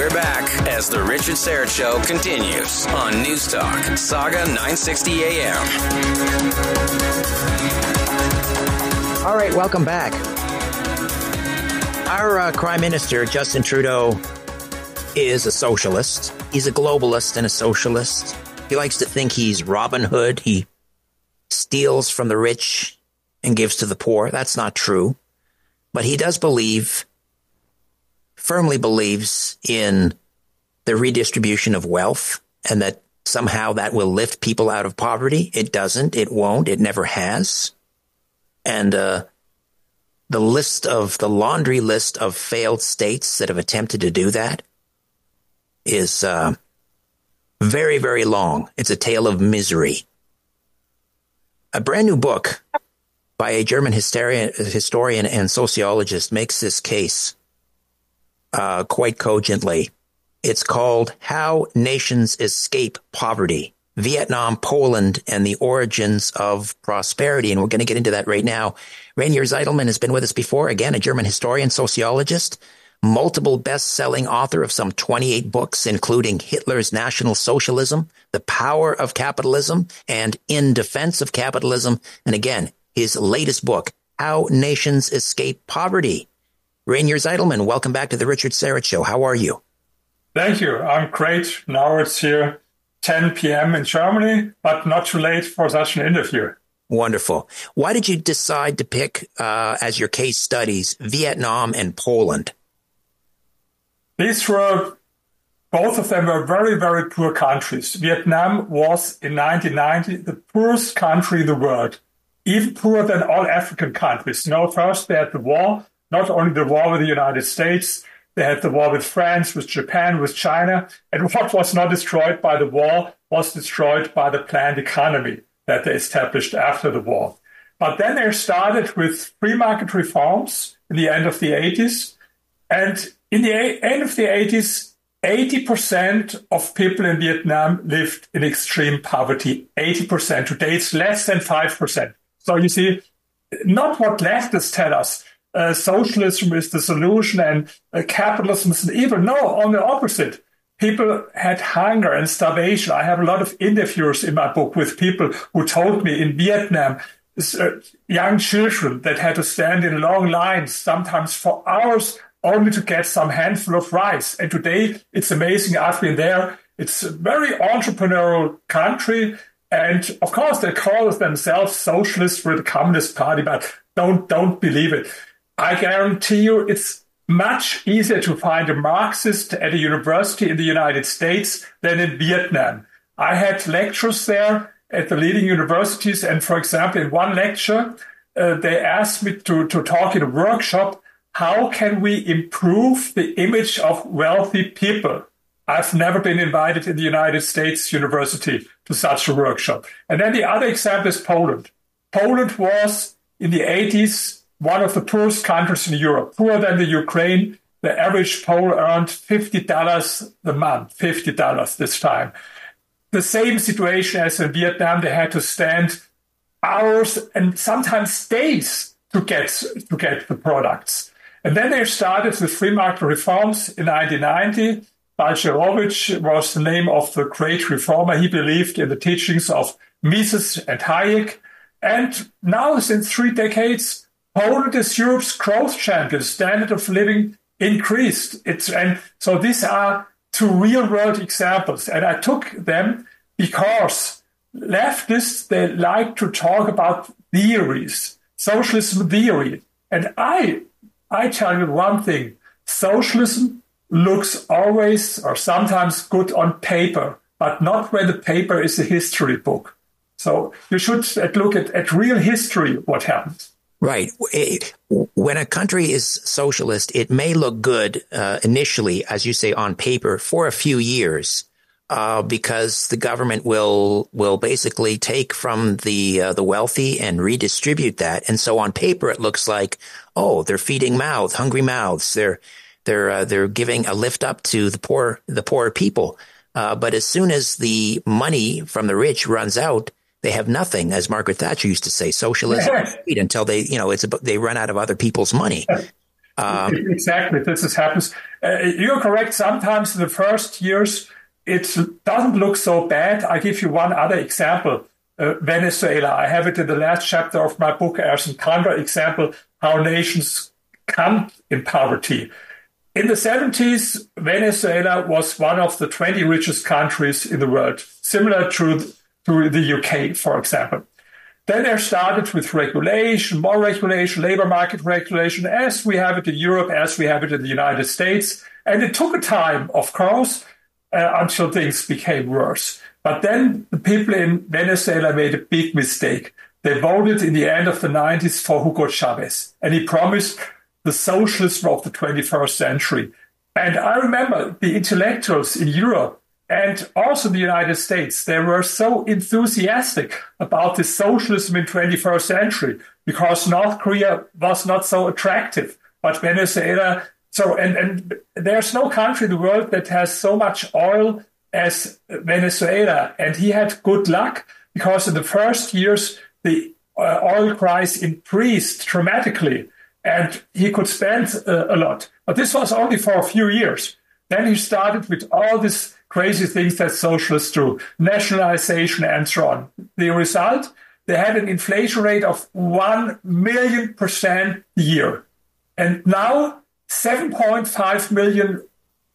We're back as the Richard Syrett Show continues on News Talk, Saga 960 AM. All right, welcome back. Our Prime Minister, Justin Trudeau, is a socialist. He's a globalist and a socialist. He likes to think he's Robin Hood. He steals from the rich and gives to the poor. That's not true. But he does firmly believes in the redistribution of wealth and that somehow that will lift people out of poverty. It doesn't. It won't. It never has. And the laundry list of failed states that have attempted to do that is very, very long. It's a tale of misery. A brand new book by a German historian and sociologist makes this case quite cogently. It's called How Nations Escape Poverty, Vietnam, Poland, and the Origins of Prosperity. And we're going to get into that right now. Rainier Zeidelman has been with us before. Again, a German historian, sociologist, multiple best-selling author of some 28 books, including Hitler's National Socialism, The Power of Capitalism, and In Defense of Capitalism. And again, his latest book, How Nations Escape Poverty. Rainier Zeidelman, welcome back to the Richard Syrett Show. How are you? Thank you. I'm great. Now it's here 10 p.m. in Germany, but not too late for such an interview. Wonderful. Why did you decide to pick as your case studies Vietnam and Poland? Both of them were very, very poor countries. Vietnam was in 1990 the poorest country in the world, even poorer than all African countries. First they had the war, not only the war with the United States, they had the war with France, with Japan, with China. And what was not destroyed by the war was destroyed by the planned economy that they established after the war. But then they started with free market reforms in the end of the 80s. And in the end of the 80s, 80% of people in Vietnam lived in extreme poverty. 80%. Today it's less than 5%. So you see, not what leftists tell us. Socialism is the solution and capitalism is evil. No, on the opposite. People had hunger and starvation. I have a lot of interviews in my book with people who told me in Vietnam, young children that had to stand in long lines, sometimes for hours, only to get some handful of rice. And today, it's amazing. I've been there. It's a very entrepreneurial country. And of course, they call themselves socialists for the Communist Party, but don't believe it. I guarantee you it's much easier to find a Marxist at a university in the United States than in Vietnam. I had lectures there at the leading universities. And for example, in one lecture, they asked me to talk in a workshop, how can we improve the image of wealthy people? I've never been invited in the United States university to such a workshop. And then the other example is Poland. Poland was in the 80s one of the poorest countries in Europe, poorer than the Ukraine. The average Pole earned $50 a month, $50 this time. The same situation as in Vietnam, they had to stand hours and sometimes days to get the products. And then they started with free market reforms in 1990. Balcerowicz was the name of the great reformer. He believed in the teachings of Mises and Hayek. And now, since 3 decades, Poland is Europe's growth champion. Standard of living increased. And so these are 2 real-world examples. And I took them because leftists, they like to talk about theories, socialism theory. And I tell you one thing, socialism looks always or sometimes good on paper, but not when the paper is a history book. So you should look at real history, what happens. Right. When a country is socialist, it may look good initially, as you say, on paper for a few years, because the government will basically take from the wealthy and redistribute that. And so on paper, it looks like, oh, they're feeding hungry mouths. They're giving a lift up to the poor people. But as soon as the money from the rich runs out, they have nothing, as Margaret Thatcher used to say. Socialism until they run out of other people's money. Exactly, this happens. You're correct. Sometimes in the first years, it doesn't look so bad. I give you one other example. Venezuela. I have it in the last chapter of my book as a counter-example how nations come in poverty. In the 70s, Venezuela was one of the 20 richest countries in the world, similar to the UK, for example. Then they started with regulation, more regulation, labor market regulation, as we have it in Europe, as we have it in the United States. And it took a time, of course, until things became worse. But then the people in Venezuela made a big mistake. They voted in the end of the 90s for Hugo Chavez, and he promised the socialism of the 21st century. And I remember the intellectuals in Europe and also in the United States, they were so enthusiastic about the socialism in 21st century because North Korea was not so attractive. But Venezuela, and there's no country in the world that has so much oil as Venezuela. And he had good luck because in the first years, the oil price increased dramatically and he could spend a lot. But this was only for a few years. Then he started with all these crazy things that socialists do, nationalization and so on. The result, they had an inflation rate of 1,000,000% a year. And now 7.5 million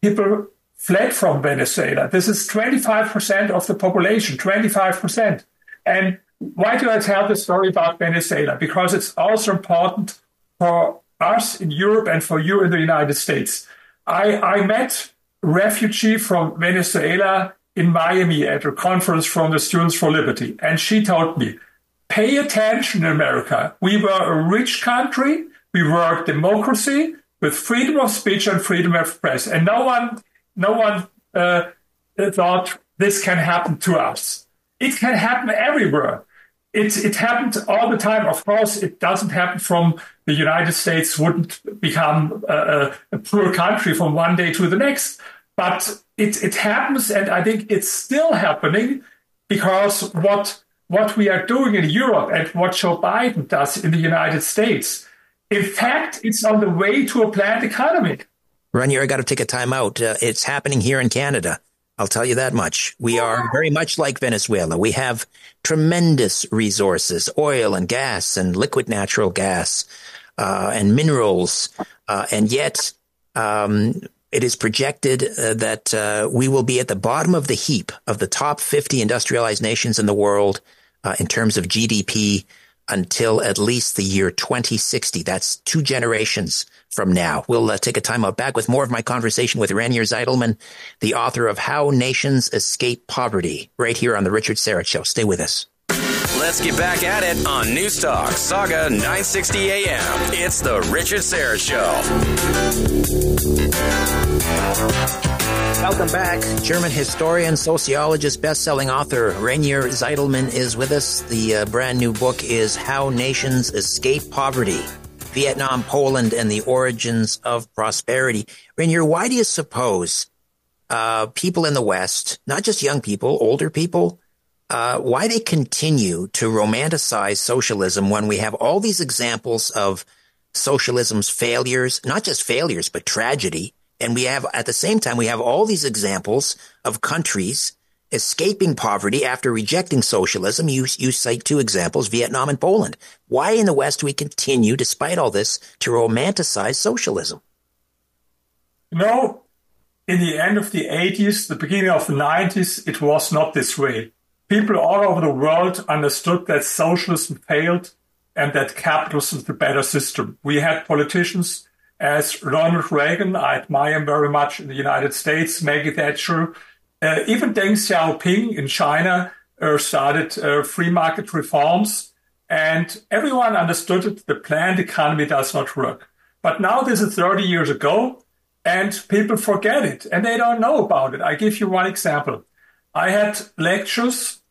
people fled from Venezuela. This is 25% of the population, 25%. And why do I tell the story about Venezuela? Because it's also important for us in Europe and for you in the United States. I met a refugee from Venezuela in Miami at a conference from the Students for Liberty. And she told me, pay attention in America. We were a rich country. We were a democracy with freedom of speech and freedom of press. And no one thought this can happen to us. It can happen everywhere. It happened all the time. Of course, it doesn't happen from the United States wouldn't become a poor country from one day to the next. But it happens, and I think it's still happening because what we are doing in Europe and what Joe Biden does in the United States, in fact, it's on the way to a planned economy. Ranier, I got to take a time out. It's happening here in Canada. I'll tell you that much. We are very much like Venezuela. We have tremendous resources, oil and gas and liquid natural gas and minerals. And yet it is projected that we will be at the bottom of the heap of the top 50 industrialized nations in the world in terms of GDP until at least the year 2060. That's 2 generations from now. We'll take a time out. Back with more of my conversation with Ranier Zeitelman, the author of How Nations Escape Poverty, right here on The Richard Syrett Show. Stay with us. Let's get back at it on News Talk, Saga 960 AM. It's The Richard Syrett Show. Welcome back. German historian, sociologist, best-selling author Ranier Zeitelman is with us. The brand new book is How Nations Escape Poverty, Vietnam, Poland, and the Origins of Prosperity. Ranier, why do you suppose people in the West, not just young people, older people, why they continue to romanticize socialism when we have all these examples of socialism's failures, not just failures, but tragedy? And we have, at the same time, we have all these examples of countries escaping poverty after rejecting socialism. You cite 2 examples, Vietnam and Poland. Why in the West do we continue, despite all this, to romanticize socialism? No, in the end of the 80s, the beginning of the 90s, it was not this way. People all over the world understood that socialism failed and that capitalism is the better system. We had politicians as Ronald Reagan, I admire him very much in the United States, Maggie Thatcher, even Deng Xiaoping in China started free market reforms, and everyone understood it. The planned economy does not work. But now this is 30 years ago, and people forget it, and they don't know about it. I give you one example. I had lectures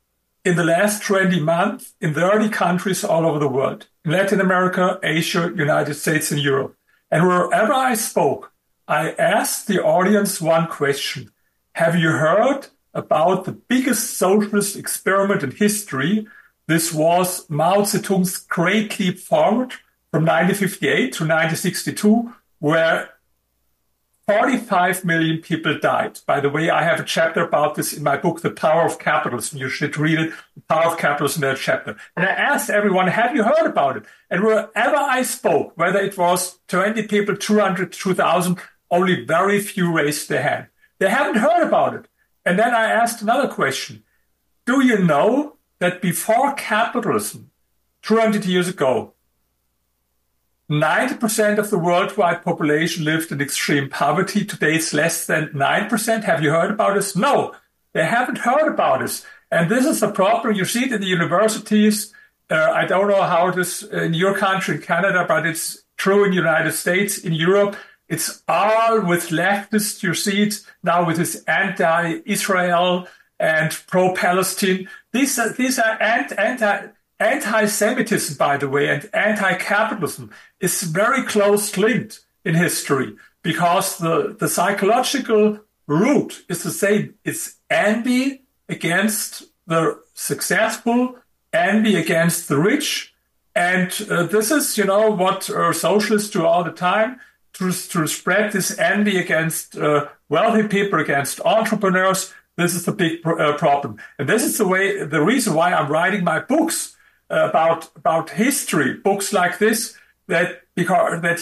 in the last 20 months in 30 countries all over the world, in Latin America, Asia, United States, and Europe. And wherever I spoke, I asked the audience one question. Have you heard about the biggest socialist experiment in history? This was Mao Zedong's Great Leap Forward from 1958 to 1962, where 45 million people died. By the way, I have a chapter about this in my book, The Power of Capitalism. You should read it, The Power of Capitalism, that chapter. And I asked everyone, have you heard about it? And wherever I spoke, whether it was 20 people, 200, 2,000, only very few raised their hand. They haven't heard about it. And then I asked another question. Do you know that before capitalism, 200 years ago, 90% of the worldwide population lived in extreme poverty? Today it's less than 9%. Have you heard about this? No, they haven't heard about this. And this is a problem. You see it in the universities. I don't know how it is in your country, in Canada, but it's true in the United States, in Europe. It's all with leftists. You see it now with this anti-Israel and pro-Palestine. These are anti-Semitism, by the way, and anti-capitalism is very close linked in history because the psychological root is the same. It's envy against the successful, envy against the rich. And this is, what socialists do all the time, to spread this envy against wealthy people, against entrepreneurs. This is the big problem. And this is the reason why I'm writing my books about history, books like this, that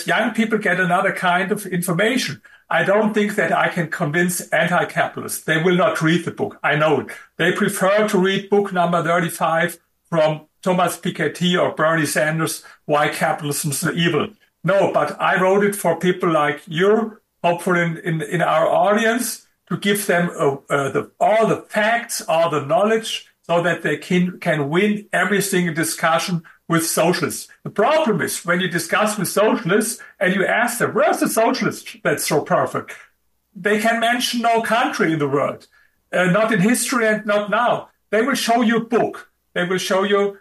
young people get another kind of information. I don't think that I can convince anti-capitalists. They will not read the book. I know it. They prefer to read book number 35 from Thomas Piketty or Bernie Sanders, Why Capitalism is Evil. No, but I wrote it for people like you, hopefully in our audience, to give them all the facts, all the knowledge, so that they can win every single discussion with socialists. The problem is when you discuss with socialists and you ask them, where's the socialist that's so perfect? They can mention no country in the world, not in history and not now. They will show you a book. They will show you,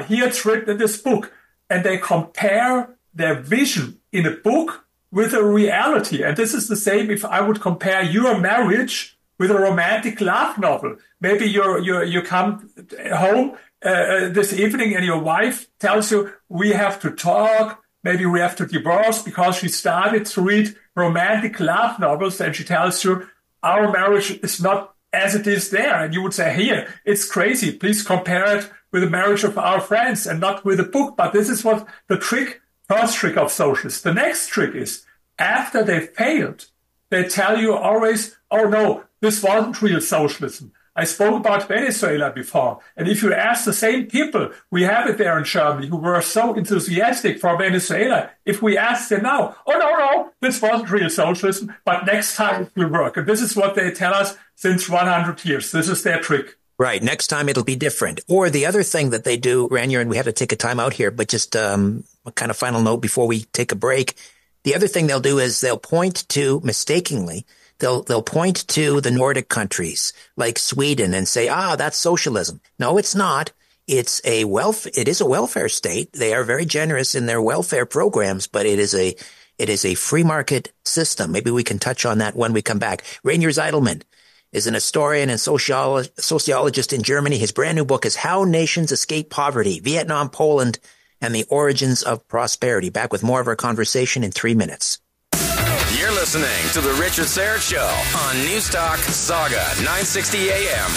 here it's written in this book. And they compare their vision in a book with a reality. And this is the same if I would compare your marriage with a romantic love novel. Maybe you come home this evening and your wife tells you, we have to talk, maybe we have to divorce because she started to read romantic love novels and she tells you, our marriage is not as it is there. And you would say, here, it's crazy. Please compare it with the marriage of our friends and not with a book. But this is what the first trick of socialists. The next trick is, after they failed, they tell you always, oh no, this wasn't real socialism. I spoke about Venezuela before. And if you ask the same people, we have it there in Germany, who were so enthusiastic for Venezuela, if we ask them now, oh no, this wasn't real socialism, but next time it will work. And this is what they tell us since 100 years. This is their trick. Right. Next time it'll be different. Or the other thing that they do, Reinier, and we have to take a time out here, but just a kind of final note before we take a break. The other thing they'll do is they'll point to, mistakenly, they'll point to the Nordic countries like Sweden and say, that's socialism. No, it's not. It is a welfare state. They are very generous in their welfare programs, but it is a free market system. Maybe we can touch on that when we come back. Reinier Zitelmann is an historian and sociologist in Germany. His brand new book is How Nations Escape Poverty, Vietnam, Poland, and the Origins of Prosperity. Back with more of our conversation in 3 minutes. You're listening to The Richard Syrett Show on Newstalk Saga 960 AM.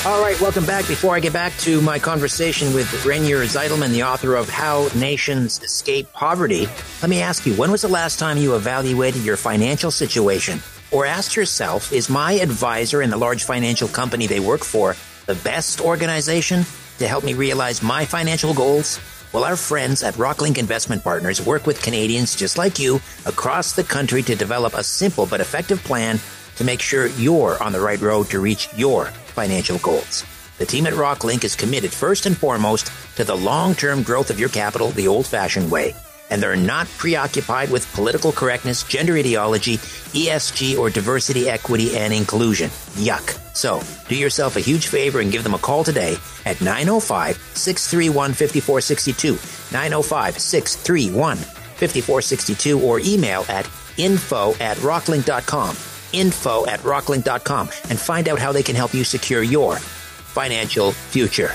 All right, welcome back. Before I get back to my conversation with Reinier Zitelmann, the author of How Nations Escape Poverty, let me ask you, when was the last time you evaluated your financial situation or asked yourself, is my advisor in the large financial company they work for the best organization to help me realize my financial goals? Well, our friends at Rocklink Investment Partners work with Canadians just like you across the country to develop a simple but effective plan to make sure you're on the right road to reach your financial goals. The team at Rocklink is committed first and foremost to the long-term growth of your capital the old-fashioned way. And they're not preoccupied with political correctness, gender ideology, ESG, or diversity, equity, and inclusion. Yuck. So, do yourself a huge favor and give them a call today at 905-631-5462, 905-631-5462, or email at info@rocklink.com, info@rocklink.com, and find out how they can help you secure your financial future.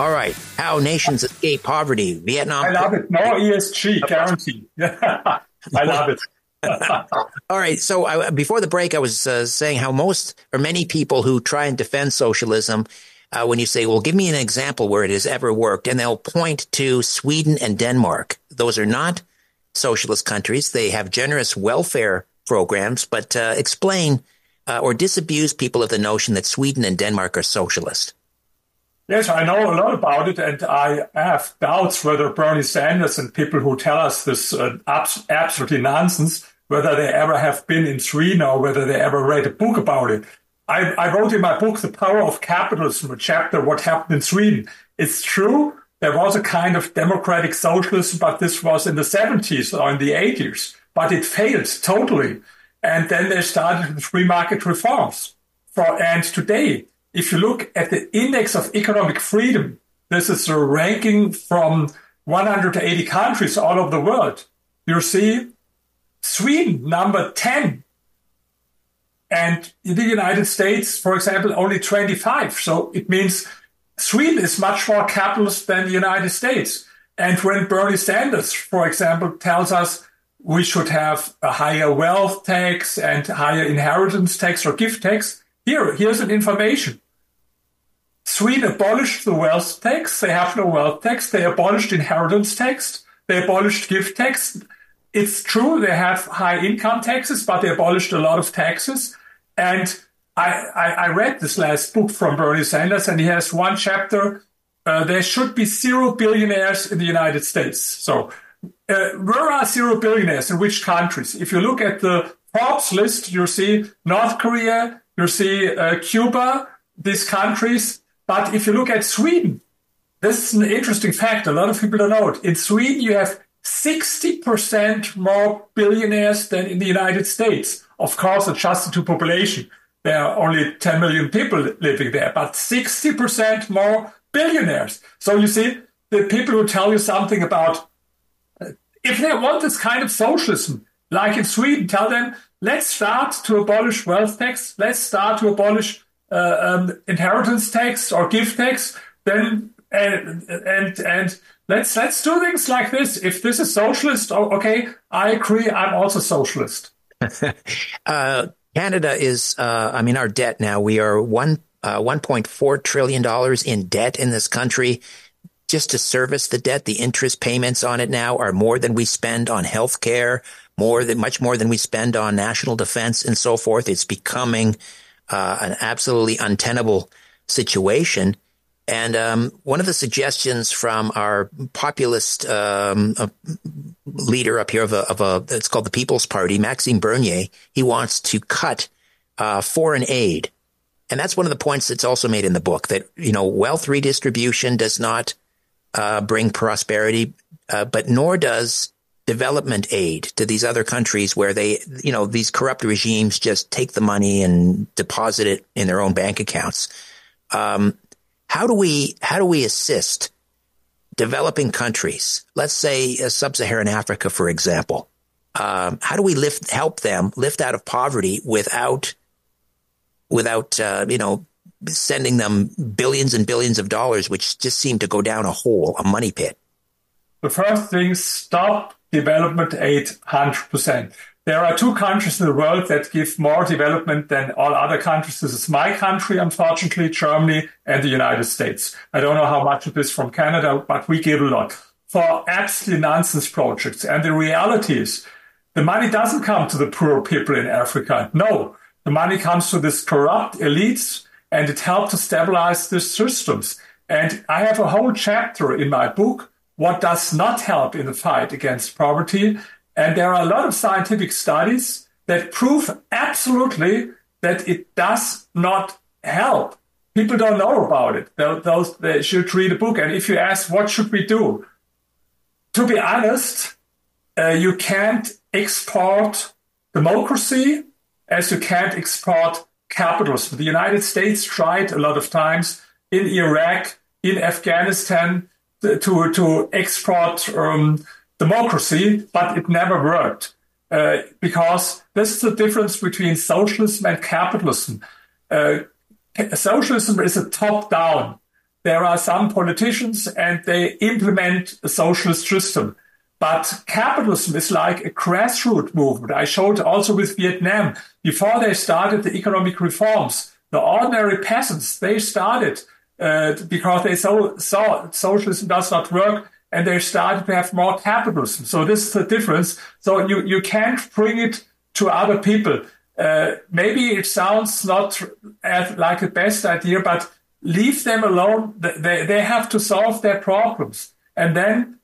All right. How nations escape poverty. Vietnam. I love it. No ESG, guaranteed. I love it. All right. So before the break, I was saying how many people who try and defend socialism, when you say, well, give me an example where it has ever worked, and they'll point to Sweden and Denmark. Those are not socialist countries. They have generous welfare programs, but explain or disabuse people of the notion that Sweden and Denmark are socialist. Yes, I know a lot about it, and I have doubts whether Bernie Sanders and people who tell us this absolutely nonsense, whether they ever have been in Sweden or whether they ever read a book about it. I wrote in my book, The Power of Capitalism, a chapter, What Happened in Sweden. It's true, there was a kind of democratic socialism, but this was in the 70s or in the 80s, but it failed totally. And then they started with free market reforms. And today, if you look at the index of economic freedom, this is a ranking from 180 countries all over the world. You see Sweden, number 10. And in the United States, for example, only 25. So it means Sweden is much more capitalist than the United States. And when Bernie Sanders, for example, tells us we should have a higher wealth tax and higher inheritance tax or gift tax, here's an information. Sweden abolished the wealth tax. They have no wealth tax. They abolished inheritance tax. They abolished gift tax. It's true they have high income taxes, but they abolished a lot of taxes. And I read this last book from Bernie Sanders, and he has one chapter. There should be 0 billionaires in the United States. So where are 0 billionaires? In which countries? If you look at the Forbes list, you see North Korea, you see Cuba, these countries. But if you look at Sweden, this is an interesting fact. A lot of people don't know it. In Sweden, you have 60% more billionaires than in the United States. Of course, adjusted to population. There are only 10 million people living there, but 60% more billionaires. So you see, the people who tell you something about, if they want this kind of socialism, like in Sweden, tell them, let's start to abolish wealth tax. Let's start to abolish inheritance tax or gift tax. Then and let's do things like this. If this is socialist, okay, I agree. I'm also socialist. Canada is, our debt now, we are $1.4 trillion in debt in this country. Just to service the debt, the interest payments on it now are more than we spend on health care, much more than we spend on national defense and so forth. It's becoming an absolutely untenable situation. And one of the suggestions from our populist leader up here it's called the People's Party, Maxime Bernier, he wants to cut foreign aid. And that's one of the points that's also made in the book, that, wealth redistribution does not bring prosperity, but nor does development aid to these other countries where they, these corrupt regimes just take the money and deposit it in their own bank accounts. How do we assist developing countries? Let's say sub-Saharan Africa, for example. How do we help them lift out of poverty without sending them billions and billions of dollars, which just seem to go down a hole, a money pit? The first thing, stop development aid 100%. There are 2 countries in the world that give more development than all other countries. This is my country, unfortunately, Germany and the United States. I don't know how much of this from Canada, but we give a lot for absolutely nonsense projects. And the reality is the money doesn't come to the poor people in Africa. No, the money comes to these corrupt elites, and it helps to stabilize these systems. And I have a whole chapter in my book, what does not help in the fight against poverty. And there are a lot of scientific studies that prove absolutely that it does not help. People don't know about it. They should read a book. And if you ask, what should we do? To be honest, you can't export democracy as you can't export capitalism. The United States tried a lot of times in Iraq, in Afghanistan, to export democracy, but it never worked because this is the difference between socialism and capitalism. Socialism is a top-down. there are some politicians and they implement a socialist system. But capitalism is like a grassroots movement. I showed also with Vietnam, before they started the economic reforms, the ordinary peasants, they started because they saw socialism does not work, and they started to have more capitalism. So this is the difference. So you can't bring it to other people. Maybe it sounds not like the best idea, but leave them alone. They have to solve their problems. And then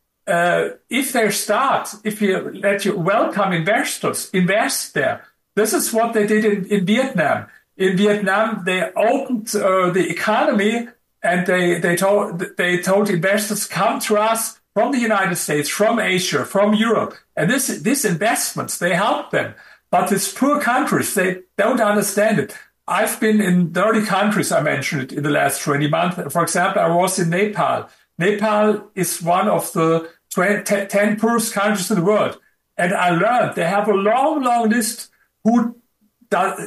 if you let you welcome investors, invest there. This is what they did in Vietnam. In Vietnam, they opened the economy, and they told investors, come to us from the United States, from Asia, from Europe. And these investments, they help them. But these poor countries, they don't understand it. I've been in 30 countries, I mentioned it, in the last 20 months. For example, I was in Nepal. Nepal is one of the 10 poorest countries in the world. And I learned they have a long, long list who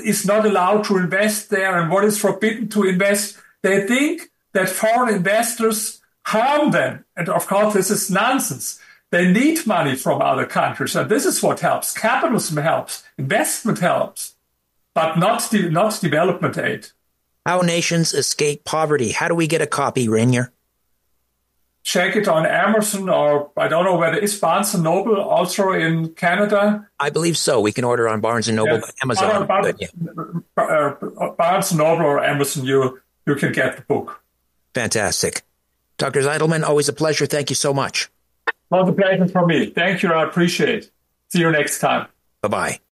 is not allowed to invest there and what is forbidden to invest. They think that foreign investors harm them. And of course, this is nonsense. They need money from other countries. And this is what helps. Capitalism helps. Investment helps. But not development aid. How Nations Escape Poverty. How do we get a copy, Rainier? Check it on Amazon, or I don't know whether it's Barnes & Noble also in Canada. I believe so. We can order on Barnes & Noble, Yes. Amazon. Barnes & Noble or Amazon, you can get the book. Fantastic. Dr. Zeidelman, always a pleasure. Thank you so much. Well, the pleasure for me. Thank you. I appreciate it. See you next time. Bye-bye.